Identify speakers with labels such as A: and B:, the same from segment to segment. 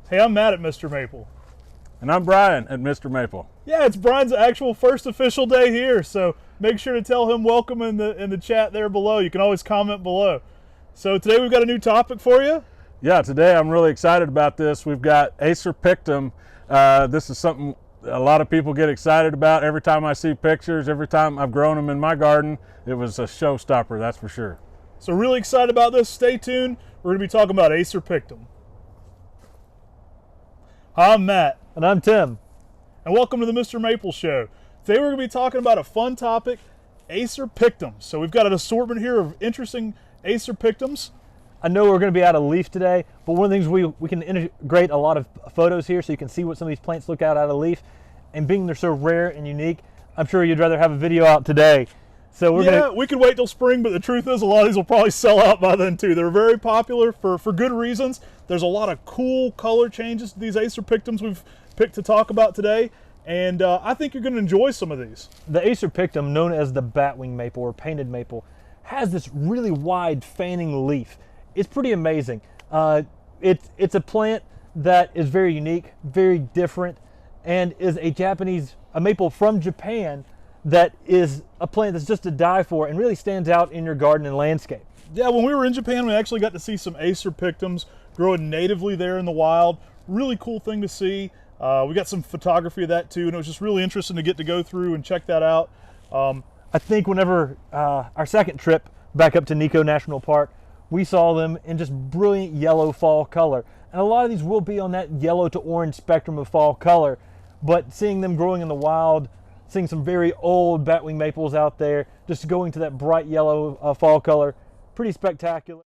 A: Hey, I'm Matt at MrMaple.
B: And I'm Brian at MrMaple.
A: Yeah, it's Brian's actual first official day here, so make sure to tell him welcome in the chat there below. You can always comment below. So today we've got a new topic for you.
B: Yeah, today I'm really excited about this. We've got Acer pictum. This is something a lot of people get excited about. Every time I see pictures, every time I've grown them in my garden, it was a showstopper, that's for sure.
A: So really excited about this. Stay tuned. We're going to be talking about Acer pictum. Hi, I'm Matt.
C: And I'm Tim.
A: And welcome to the MrMaple Show. Today we're going to be talking about a fun topic, Acer pictums. So we've got an assortment here of interesting Acer pictums.
C: I know we're going to be out of leaf today, but one of the things we can integrate a lot of photos here so you can see what some of these plants look out of leaf. And being they're so rare and unique, I'm sure you'd rather have a video out today. So
A: we could wait till spring, but the truth is a lot of these will probably sell out by then too. They're very popular for good reasons. There's a lot of cool color changes to these Acer pictums we've picked to talk about today, and I think you're going to enjoy some of these.
C: The Acer pictum, known as the batwing maple or painted maple, has this really wide fanning leaf. It's pretty amazing. It's a plant that is very unique, very different, and is a maple from Japan that is a plant that's just to die for and really stands out in your garden and landscape.
A: Yeah, when we were in Japan, we actually got to see some Acer pictums growing natively there in the wild. Really cool thing to see. We got some photography of that too, and it was just really interesting to get to go through and check that out.
C: I think whenever our second trip back up to Nikko National Park, we saw them in just brilliant yellow fall color. And a lot of these will be on that yellow to orange spectrum of fall color, but seeing them growing in the wild, seeing some very old batwing maples out there, just going to that bright yellow fall color, pretty spectacular.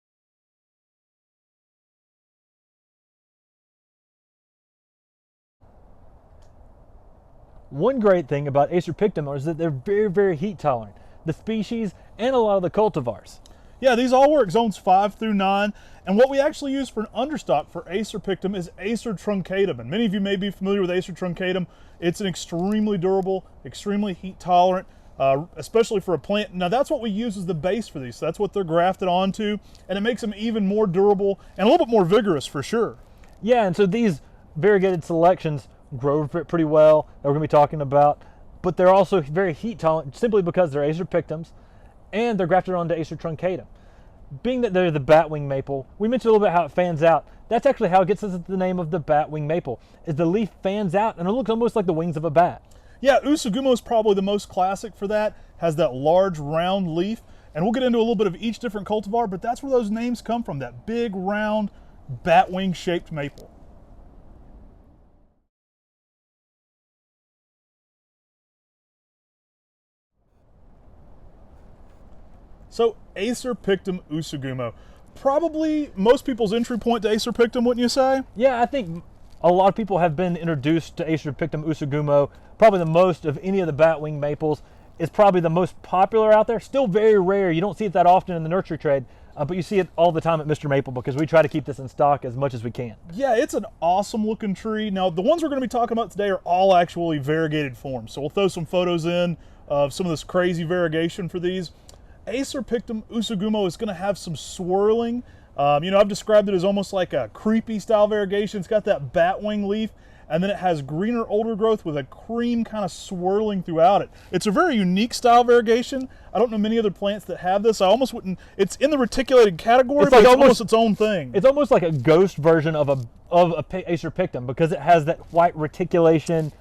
C: One great thing about Acer pictum is that they're very, very heat tolerant. The species and a lot of the cultivars.
A: Yeah, these all work zones 5 through 9, and what we actually use for an understock for Acer pictum is Acer truncatum, and many of you may be familiar with Acer truncatum. It's an extremely durable, extremely heat tolerant, especially for a plant. Now that's what we use as the base for these, so that's what they're grafted onto, and it makes them even more durable and a little bit more vigorous for sure.
C: Yeah, and so these variegated selections grow pretty well, that we're going to be talking about, but they're also very heat tolerant simply because they're Acer pictums and they're grafted onto Acer truncatum. Being that they're the batwing maple, we mentioned a little bit how it fans out. That's actually how it gets us the name of the batwing maple, is the leaf fans out and it looks almost like the wings of a bat.
A: Yeah, Usugumo is probably the most classic for that, has that large round leaf, and we'll get into a little bit of each different cultivar, but that's where those names come from, that big round batwing shaped maple. So Acer pictum Usugumo, probably most people's entry point to Acer pictum, wouldn't you say?
C: Yeah, I think a lot of people have been introduced to Acer pictum Usugumo, probably the most of any of the batwing maples. It's probably the most popular out there, still very rare. You don't see it that often in the nursery trade, but you see it all the time at MrMaple because we try to keep this in stock as much as we can.
A: Yeah, it's an awesome looking tree. Now the ones we're going to be talking about today are all actually variegated forms, so we'll throw some photos in of some of this crazy variegation for these. Acer pictum Usugumo is going to have some swirling. I've described it as almost like a creepy style variegation. It's got that batwing leaf, and then it has greener older growth with a cream kind of swirling throughout it. It's a very unique style variegation. I don't know many other plants that have this. I almost wouldn't, it's in the reticulated category, but it's almost its own thing.
C: It's almost like a ghost version of a Acer pictum because it has that white reticulation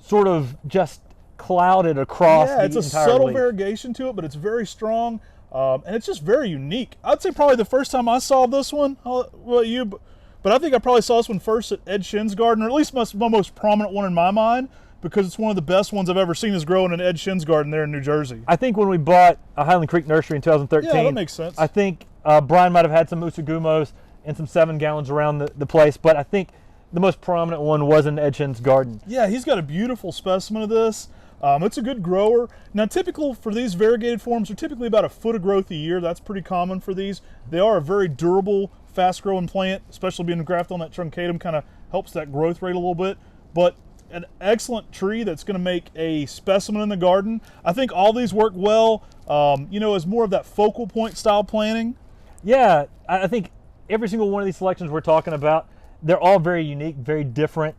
C: sort of just clouded across the entire leaf.
A: Yeah, it's a subtle variegation to it, but it's very strong, and it's just very unique. I'd say probably the first time I saw this one, but I think I probably saw this one first at Ed Shin's garden, or at least my most prominent one in my mind, because it's one of the best ones I've ever seen is growing in Ed Shin's garden there in New Jersey.
C: I think when we bought a Highland Creek nursery in 2013,
A: yeah, that makes sense.
C: I think Brian might have had some Usugumos and some 7-gallons around the place, but I think the most prominent one was in Ed Shin's garden.
A: Yeah, he's got a beautiful specimen of this. It's a good grower. Now, typical for these variegated forms are typically about a foot of growth a year. That's pretty common for these. They are a very durable, fast-growing plant, especially being grafted on that truncatum kind of helps that growth rate a little bit. But an excellent tree that's going to make a specimen in the garden. I think all these work well, as more of that focal point style planting.
C: Yeah, I think every single one of these selections we're talking about, They're all very unique, very different.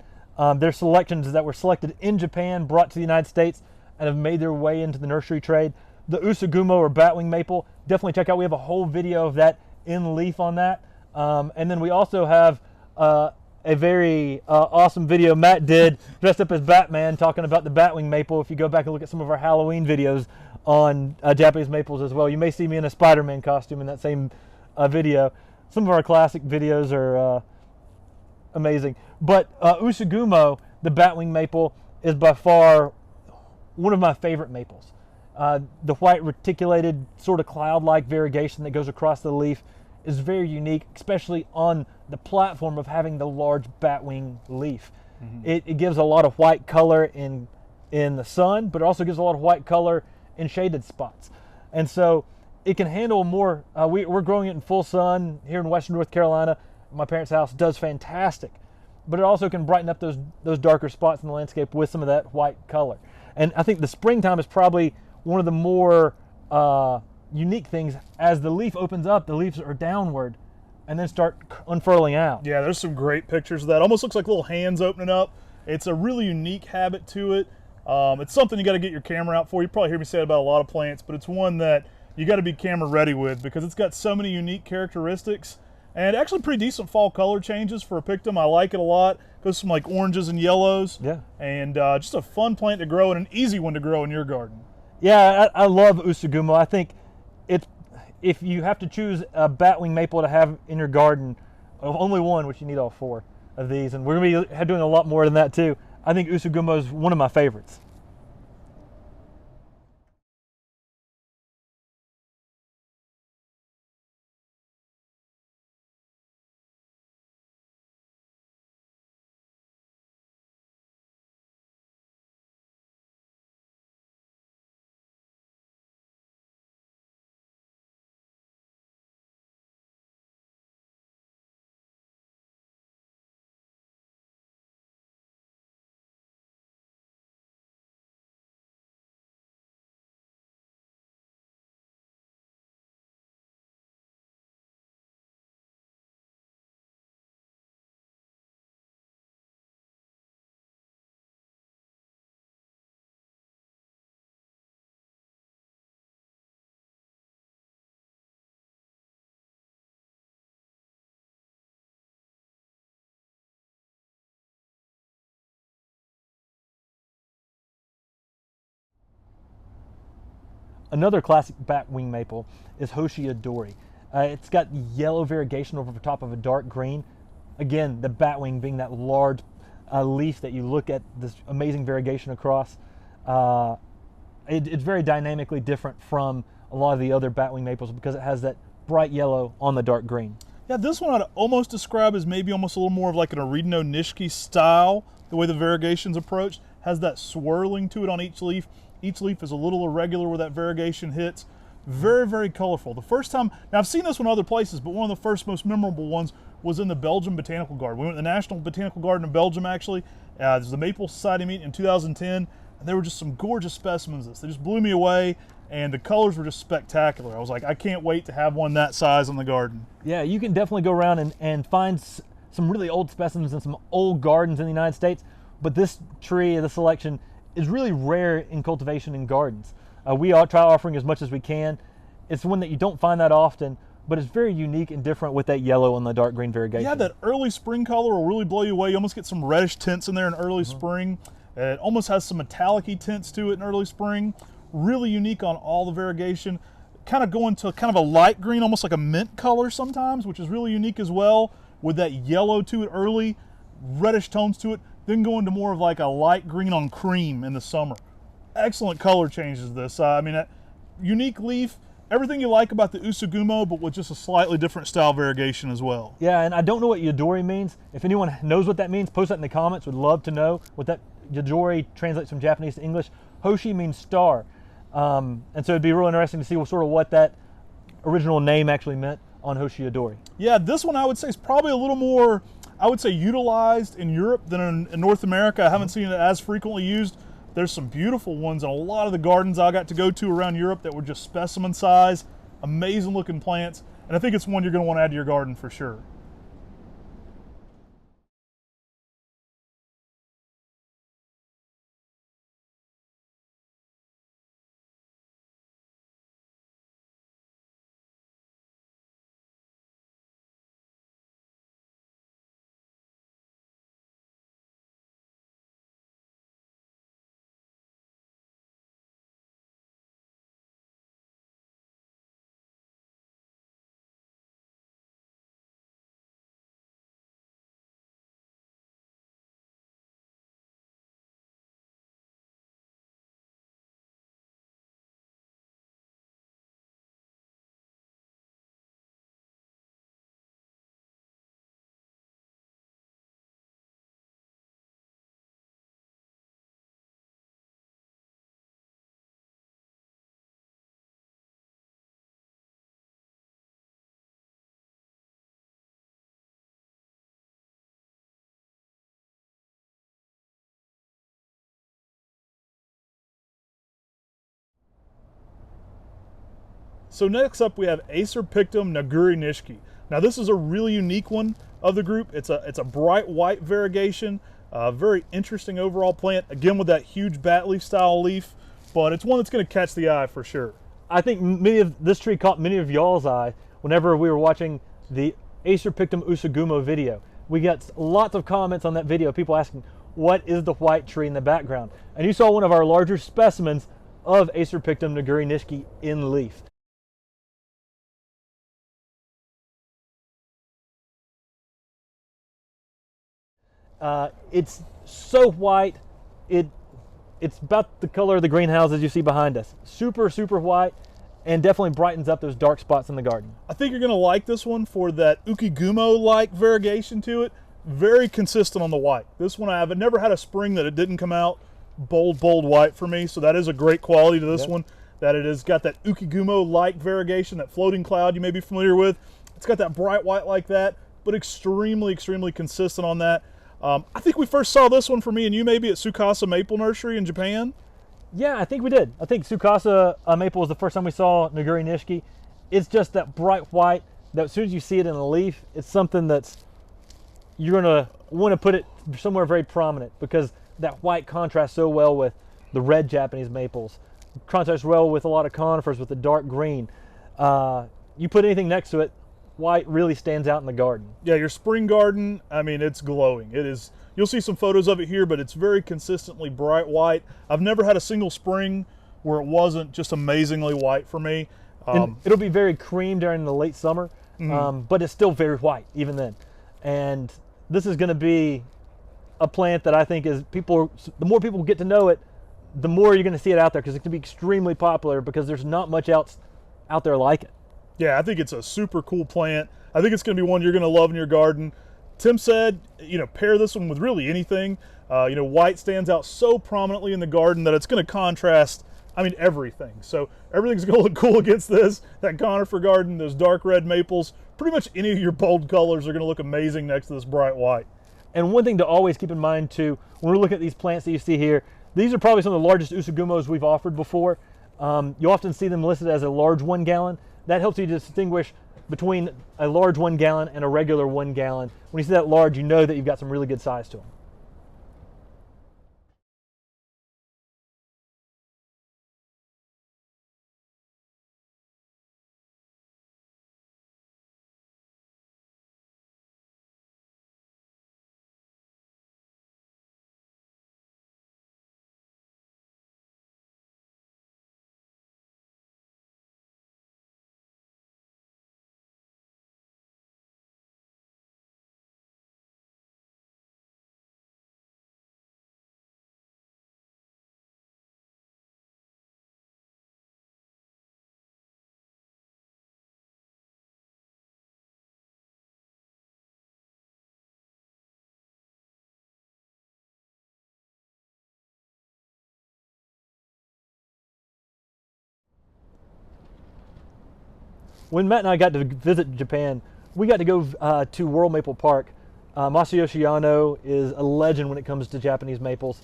C: They're selections that were selected in Japan, brought to the United States, and have made their way into the nursery trade. The Usugumo or Batwing maple, definitely check out. We have a whole video of that in leaf on that. And then we also have a very awesome video Matt did dressed up as Batman talking about the Batwing maple. If you go back and look at some of our Halloween videos on Japanese maples as well, you may see me in a Spider-Man costume in that same video. Some of our classic videos are amazing. But Usugumo, the Batwing maple, is by far one of my favorite maples. The white reticulated sort of cloud-like variegation that goes across the leaf is very unique, especially on the platform of having the large batwing leaf. It gives a lot of white color in the sun, but it also gives a lot of white color in shaded spots. And so it can handle more. We're growing it in full sun here in western North Carolina. My parents' house does fantastic, but it also can brighten up those darker spots in the landscape with some of that white color. And I think the springtime is probably one of the more unique things. As the leaf opens up, the leaves are downward and then start unfurling out.
A: Yeah, there's some great pictures of that. Almost looks like little hands opening up. It's a really unique habit to it. It's something you got to get your camera out for. You probably hear me say it about a lot of plants, but it's one that you got to be camera ready with because it's got so many unique characteristics and actually pretty decent fall color changes for a pictum. I like it a lot. Goes from like oranges and yellows.
C: Yeah.
A: And just a fun plant to grow and an easy one to grow in your garden.
C: Yeah, I love Usugumo. I think if you have to choose a batwing maple to have in your garden, only one, which you need all four of these, and we're going to be doing a lot more than that too. I think Usugumo is one of my favorites. Another classic batwing maple is Hoshi Yadori. It's got yellow variegation over the top of a dark green. Again, the batwing being that large leaf that you look at this amazing variegation across. It's very dynamically different from a lot of the other batwing maples because it has that bright yellow on the dark green.
A: Yeah, this one I'd almost describe as maybe almost a little more of like an Naguri Nishki style, the way the variegation's approached. Has that swirling to it on each leaf. Each leaf is a little irregular where that variegation hits. Very, very colorful. The first time, now I've seen this one other places, but one of the first most memorable ones was in the Belgium Botanical Garden. We went to the National Botanical Garden in Belgium actually. There's the Maple Society meeting in 2010, and there were just some gorgeous specimens of this. They just blew me away, and the colors were just spectacular. I was like, I can't wait to have one that size in the garden.
C: Yeah, you can definitely go around and find some really old specimens in some old gardens in the United States, but this tree, the selection, is really rare in cultivation in gardens. We try offering as much as we can. It's one that you don't find that often, but it's very unique and different with that yellow and the dark green variegation.
A: Yeah, that early spring color will really blow you away. You almost get some reddish tints in there in early spring. It almost has some metallic-y tints to it in early spring. Really unique on all the variegation. Kind of going to kind of a light green, almost like a mint color sometimes, which is really unique as well, with that yellow to it early, reddish tones to it, then go into more of like a light green on cream in the summer. Excellent color changes this. I mean, unique leaf, everything you like about the Usugumo, but with just a slightly different style variegation as well.
C: Yeah, and I don't know what Yadori means. If anyone knows what that means, post that in the comments. Would love to know what that Yadori translates from Japanese to English. Hoshi means star. And so it'd be real interesting to see what that original name actually meant on Hoshi Yadori.
A: Yeah, this one I would say is probably a little more, I would say, utilized in Europe than in North America. I haven't seen it as frequently used. There's some beautiful ones in a lot of the gardens I got to go to around Europe that were just specimen size, amazing looking plants, and I think it's one you're going to want to add to your garden for sure. So next up we have Acer pictum Naguri Nishki. Now this is a really unique one of the group. It's a bright white variegation, very interesting overall plant. Again with that huge bat leaf style leaf, but it's one that's going to catch the eye for sure.
C: I think this tree caught many of y'all's eye whenever we were watching the Acer pictum Usugumo video. We got lots of comments on that video, people asking, what is the white tree in the background? And you saw one of our larger specimens of Acer pictum Naguri Nishki in leaf. It's so white, it's about the color of the greenhouses you see behind us. Super, super white, and definitely brightens up those dark spots in the garden.
A: I think you're going to like this one for that Usugumo-like variegation to it. Very consistent on the white. This one I haven't never had a spring that it didn't come out bold white for me, so that is a great quality to this one, that it has got that Usugumo-like variegation, that floating cloud you may be familiar with. It's got that bright white like that, but extremely consistent on that. I think we first saw this one for me and you maybe at Tsukasa Maple Nursery in Japan.
C: Yeah, I think we did. I think Tsukasa Maple was the first time we saw Naguri Nishki. It's just that bright white that as soon as you see it in a leaf, it's something that's, you're gonna want to put it somewhere very prominent because that white contrasts so well with the red Japanese maples. Contrasts well with a lot of conifers with the dark green. You put anything next to it, white really stands out in the garden.
A: Yeah, your spring garden, I mean, it's glowing. It is, you'll see some photos of it here, but it's very consistently bright white. I've never had a single spring where it wasn't just amazingly white for me.
C: And it'll be very cream during the late summer, but it's still very white even then. And this is gonna be a plant that I think is the more people get to know it, the more you're gonna see it out there because it can be extremely popular because there's not much else out there like it.
A: Yeah, I think it's a super cool plant. I think it's going to be one you're going to love in your garden. Tim said, you know, pair this one with really anything. You know, white stands out so prominently in the garden that it's going to contrast, I mean, everything. So everything's going to look cool against this. That conifer garden, those dark red maples, pretty much any of your bold colors are going to look amazing next to this bright white.
C: And one thing to always keep in mind too, when we're looking at these plants that you see here, these are probably some of the largest Usugumos we've offered before. You often see them listed as a large 1 gallon. That helps you distinguish between a large 1 gallon and a regular 1 gallon. When you see that large, you know that you've got some really good size to them. When Matt and I got to visit Japan, we got to go to World Maple Park. Masayoshi Yano is a legend when it comes to Japanese maples.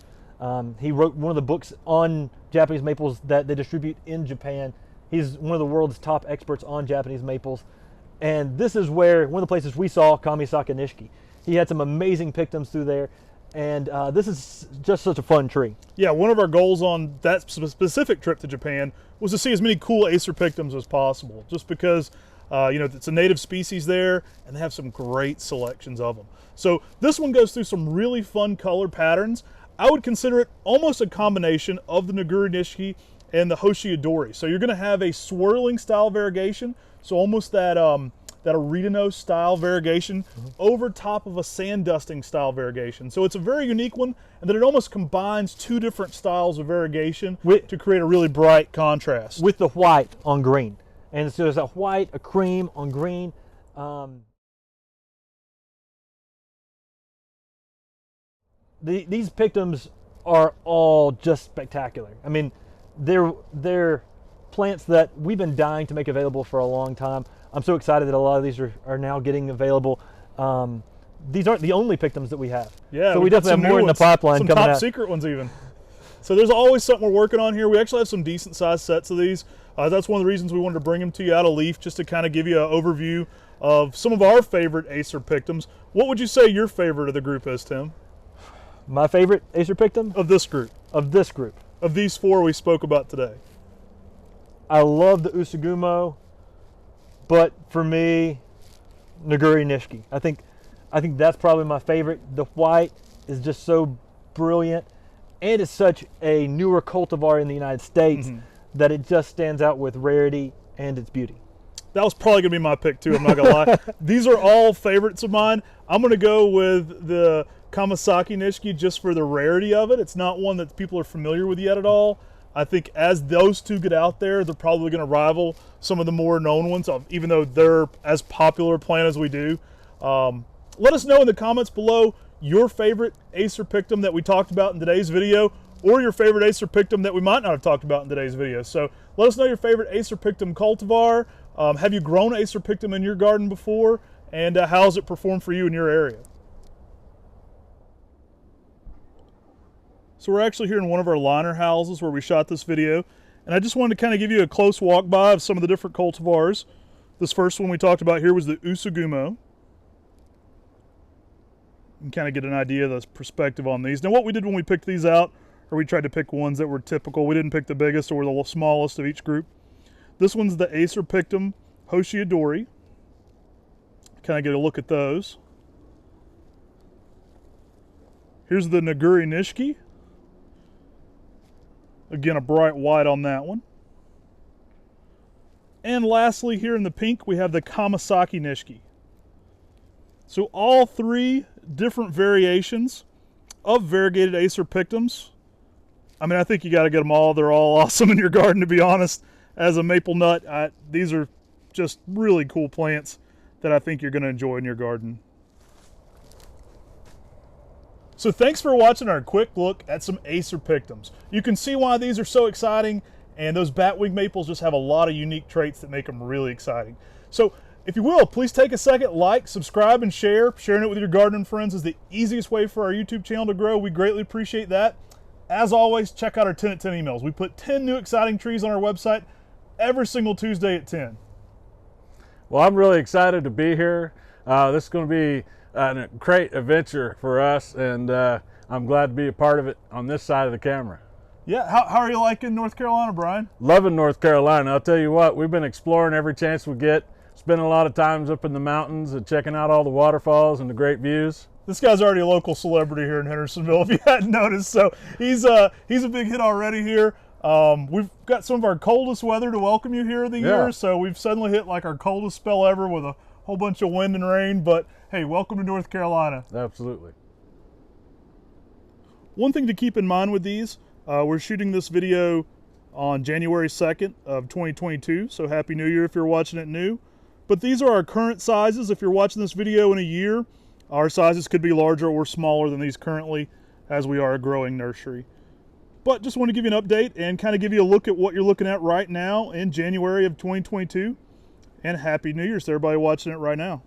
C: He wrote one of the books on Japanese maples that they distribute in Japan. He's one of the world's top experts on Japanese maples. And this is where, one of the places we saw Kamasaki Nishiki. He had some amazing pictums through there. And this is just such a fun tree.
A: Yeah, one of our goals on that specific trip to Japan was to see as many cool Acer pictums as possible, just because you know, it's a native species there and they have some great selections of them. So this one goes through some really fun color patterns. I would consider it almost a combination of the Naguri Nishiki and the Hoshi Yadori. So you're going to have a swirling style variegation, so almost that that Aretino style variegation over top of a sand dusting style variegation. So it's a very unique one, and then it almost combines two different styles of variegation to create a really bright contrast.
C: With the white on green. And so there's a white, a cream on green. These pictums are all just spectacular. I mean, they're plants that we've been dying to make available for a long time. I'm so excited that a lot of these are now getting available. These aren't the only pictums that we have.
A: Yeah,
C: so we definitely have more in the pipeline
A: some
C: coming
A: top
C: out.
A: secret ones even. So there's always something we're working on here. We actually have some decent sized sets of these. That's one of the reasons we wanted to bring them to you out of leaf, just to kind of give you an overview of some of our favorite Acer pictums. What would you say your favorite of the group is, Tim?
C: My favorite Acer pictum?
A: Of this group.
C: Of this group.
A: Of these four we spoke about today.
C: I love the Usugumo, but for me, Naguri Nishiki. I think that's probably my favorite. The white is just so brilliant, and it's such a newer cultivar in the United States that it just stands out with rarity and its beauty.
A: That was probably going to be my pick too, I'm not going to lie. These are all favorites of mine. I'm going to go with the Kamasaki Nishiki just for the rarity of it. It's not one that people are familiar with yet at all. I think as those two get out there, they're probably going to rival some of the more known ones, even though they're as popular a plant as we do. Let us know in the comments below your favorite Acer pictum that we talked about in today's video, or your favorite Acer pictum that we might not have talked about in today's video. So let us know your favorite Acer pictum cultivar. Have you grown Acer pictum in your garden before? And how has it performed for you in your area? So we're actually here in one of our liner houses where we shot this video. And I just wanted to kind of give you a close walk by of some of the different cultivars. This first one we talked about here was the Usugumo. And kind of get an idea of the perspective on these. Now what we did when we picked these out, or we tried to pick ones that were typical, we didn't pick the biggest or the smallest of each group. This one's the Acer pictum Hoshi Yadori. Kind of get a look at those. Here's the Naguri Nishki. Again, a bright white on that one. And lastly, here in the pink, we have the Kamasaki Nishiki. So all three different variations of variegated Acer pictums. I mean, I think you got to get them all. They're all awesome in your garden, to be honest. As a maple nut, these are just really cool plants that I think you're going to enjoy in your garden. So thanks for watching our quick look at some Acer pictums. You can see why these are so exciting, and those Batwing maples just have a lot of unique traits that make them really exciting. So if you will, please take a second, like, subscribe, and share. Sharing it with your gardening friends is the easiest way for our YouTube channel to grow. We greatly appreciate that. As always, check out our 10 at 10 emails. We put 10 new exciting trees on our website every single Tuesday at 10.
B: Well, I'm really excited to be here. This is going to be a great adventure for us, and I'm glad to be a part of it on this side of the camera.
A: Yeah, how are you liking North Carolina, Brian?
B: Loving North Carolina. I'll tell you what, we've been exploring every chance we get. Spending a lot of times up in the mountains and checking out all the waterfalls and the great views.
A: This guy's already a local celebrity here in Hendersonville, if you hadn't noticed. So he's a big hit already here. We've got some of our coldest weather to welcome you here of the year. So we've suddenly hit like our coldest spell ever with a whole bunch of wind and rain. But hey, welcome to North Carolina.
B: Absolutely.
A: One thing to keep in mind with these, we're shooting this video on January 2nd of 2022. So Happy New Year if you're watching it new. But these are our current sizes. If you're watching this video in a year, our sizes could be larger or smaller than these currently, as we are a growing nursery. But just want to give you an update and kind of give you a look at what you're looking at right now in January of 2022. And Happy New Year to everybody watching it right now.